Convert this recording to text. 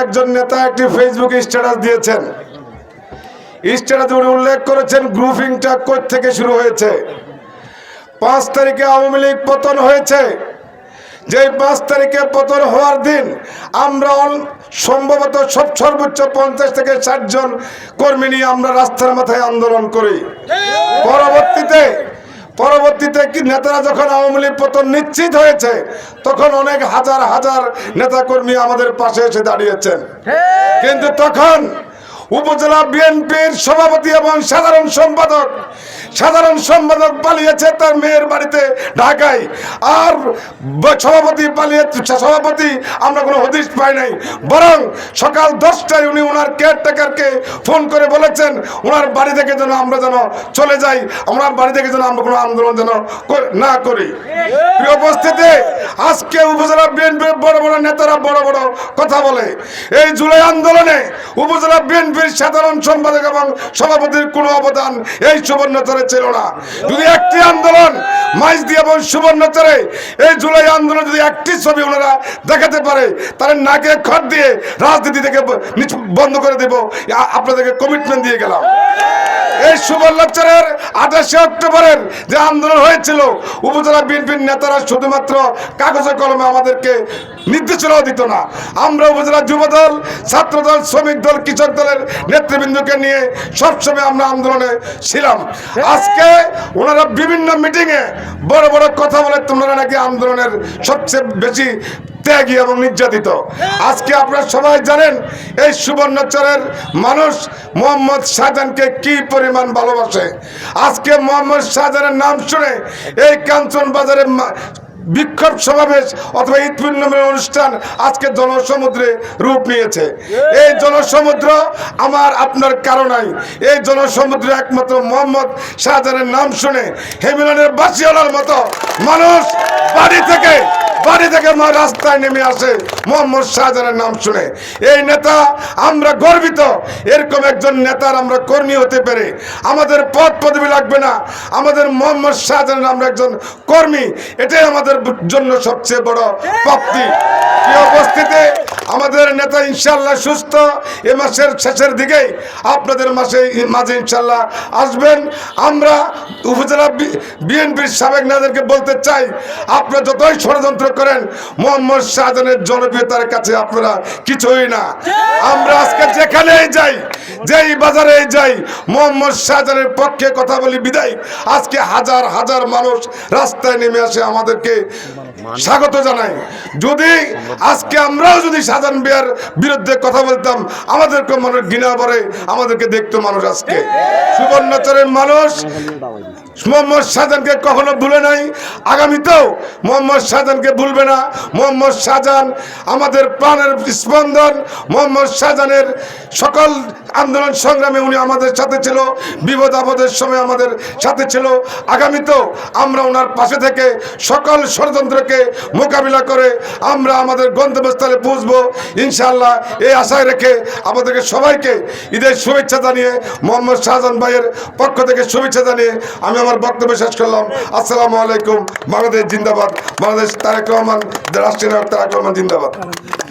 একজন নেতা একটি ফেসবুকে স্ট্যাটাস দিয়েছেন। স্ট্যাটাসে উনি উল্লেখ করেছেন গ্রুপিংটা কই থেকে শুরু হয়েছে। 5 তারিখে আওয়ামী লীগ পতন হয়েছে। যে 5 তারিখে পতন হওয়ার দিন আমরা সম্ভবত সর্বোচ্চ 50 থেকে 60 জন কর্মী নিয়ে আমরা রাস্তার মাথায় আন্দোলন করি। পরবর্তীতে কি নেতারা যখন আওয়ামী লীগ পতন নিশ্চিত হয়েছে তখন অনেক হাজার হাজার নেতা কর্মী আমাদের পাশে এসে দাঁড়িয়েছেন। কিন্তু তখন উপজেলা বিএনপির সভাপতি এবং সাধারণ সম্পাদক পালিয়েছে তার মেয়ের বাড়িতে ঢাকায়, আর সভাপতি আমরা কোনো হদিশ পাই নাই। বরং সকাল 10টায় উনি ওনার কেয়ারটেকারকে ফোন করে বলেছেন ওনার বাড়ি থেকে যেন আমরা যেন চলে যাই, ওনার বাড়ি থেকে যেন আমরা কোনো আন্দোলন যেন না করি। প্রিয় উপস্থিতি, আজকে উপজেলা বিএনপির বড় বড় নেতারা বড় বড় কথা বলে। এই জুলাই আন্দোলনে উপজেলা বিএনপির সাধারণ সম্পাদক এবং সভাপতির কোনো অবদান এই সুবর্ণচরে ছিল না। যদি একটি আন্দোলন মাইজদি এবং সুবর্ণচরে এই জুলাই আন্দোলন যদি একটি ছবি ওনারা দেখাতে পারে তাহলে নাকে খড় দিয়ে রাজনীতি থেকে বন্ধ করে দেব, আপনাদেরকে কমিটমেন্ট দিয়ে গেলাম। এই সুবর্ণচরের 28শে অক্টোবরের যে আন্দোলন হয়েছিল উপজেলা বিএনপির নেতারা শুধুমাত্র কাগজে কলমে আমাদেরকে নির্দেশনাও দিত না। আমরা উপজেলা যুবদল, ছাত্রদল, শ্রমিক দল, কৃষক দলের নেতৃবৃন্দকে নিয়ে সবসময় আমরা আন্দোলনে ছিলাম। আজকে ওনারা বিভিন্ন মিটিংয়ে বড় বড় কথা বলে তোমরা নাকি আন্দোলনের সবচেয়ে বেশি ত্যাগী এবং নির্যাতিত। আজকে আপনারা সবাই জানেন এই সুবর্ণচরের মানুষ মোহাম্মদ শাহজাহানকে কি পরিমাণ ভালোবাসে। আজকে মোহাম্মদ শাহজাহানের নাম শুনে এই কাঞ্চন বাজারে বিক্ষোভ সমাবেশ অথবা ঈদ পূর্ণিমার অনুষ্ঠান আজকে জনসমুদ্রে রূপ নিয়েছে। এই জনসমুদ্র আমার আপনার কারণেই, এই জনসমুদ্রে একমাত্র মোহাম্মদ শাহজাহানের নাম শুনে হেমিলনের বাসিওয়ালার মতো মানুষ বাড়ি থেকে রাস্তায় নেমে আসে মোহাম্মদ শাহজাহানের নাম শুনে। এই নেতা আমরা গর্বিত, এরকম একজন নেতার আমরা কর্মী হতে পেরে। আমাদের পদ পদবি লাগবে না, আমাদের মোহাম্মদ শাহজাহানের আমরা একজন কর্মী, এটাই আমাদের জন্য সবচেয়ে বড় প্রাপ্তি। এই উপস্থিতি আমাদের নেতা ইনশাআল্লাহ সুস্থ এ মাসের শেষের দিকেই আপনাদের মাঝে ইনশাআল্লাহ আসবেন। আমরা উপজেলা বিএনপির সাবেক নেতাদেরকে বলতে চাই, আপনারা যতই ষড়যন্ত্র করেন মোহাম্মদ শাহজাহানের জনপ্রিয়তার কাছে আপনারা কিছুই না। আমরা আজকে যেখানেই যাই, যেই বাজারে যাই, মোহাম্মদ শাহজাহানের পক্ষে কথা বলি বিদায় আজকে হাজার হাজার মানুষ রাস্তায় নেমে আসে আমাদেরকে স্বাগত জানাই। যদি আজকে আমরাও যদি শাহজাহান বিয়ার বিরুদ্ধে কথা বলতাম আমাদেরকে মানুষ ঘৃণা করে আমাদেরকে দেখতো মানুষ। আজকে সুবর্ণচরের মানুষ মোহাম্মদ শাহজাহানকে কখনো ভুলে নাই, আগামীতেও মোহাম্মদ শাহজাহানকে ভুলবে না। মোহাম্মদ শাহজাহান আমাদের প্রাণের স্পন্দন। মোহাম্মদ শাহজাহানের সকল আন্দোলন সংগ্রামে উনি আমাদের সাথে ছিল, বিপদ আপদের সময় আমাদের সাথে ছিল। আগামীতেও আমরা ওনার পাশে থেকে সকল ষড়যন্ত্রকে মোকাবিলা করে আমরা আমাদের গন্তব্যস্থলে পৌঁছবো ইনশাআল্লাহ। এই আশায় রেখে আমাদেরকে সবাইকে ঈদের শুভেচ্ছা জানিয়ে মোহাম্মদ শাহজাহান ভাইয়ের পক্ষ থেকে শুভেচ্ছা জানিয়ে আমি আমার বক্তব্য শেষ করলাম। আসসালামু আলাইকুম। বাংলাদেশ জিন্দাবাদ। বাংলাদেশ তারেক রহমান, রাষ্ট্রীয় নায়ক তারেক রহমান জিন্দাবাদ।